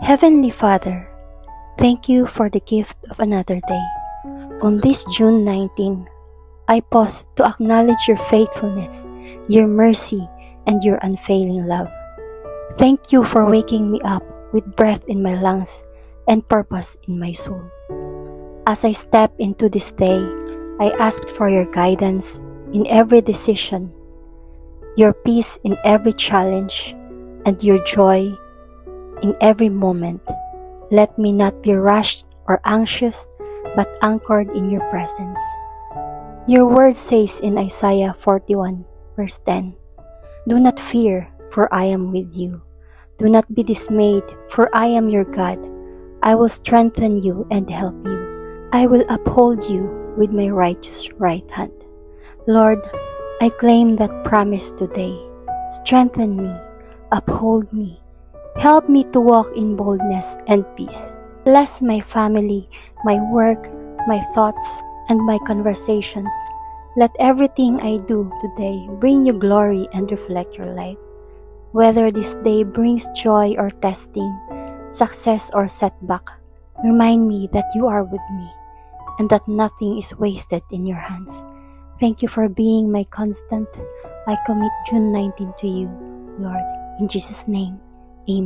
Heavenly Father, thank you for the gift of another day. On this June 19, I pause to acknowledge your faithfulness, your mercy, and your unfailing love. Thank you for waking me up with breath in my lungs and purpose in my soul. As I step into this day, I ask for your guidance in every decision, your peace in every challenge, and your joy in every moment. Let me not be rushed or anxious, but anchored in your presence. Your word says in Isaiah 41, verse 10, "Do not fear, for I am with you. Do not be dismayed, for I am your God. I will strengthen you and help you. I will uphold you with my righteous right hand." Lord, I claim that promise today. Strengthen me, uphold me, help me to walk in boldness and peace. Bless my family, my work, my thoughts, and my conversations. Let everything I do today bring you glory and reflect your light. Whether this day brings joy or testing, success or setback, remind me that you are with me and that nothing is wasted in your hands. Thank you for being my constant. I commit June 19 to you, Lord. In Jesus' name, amen.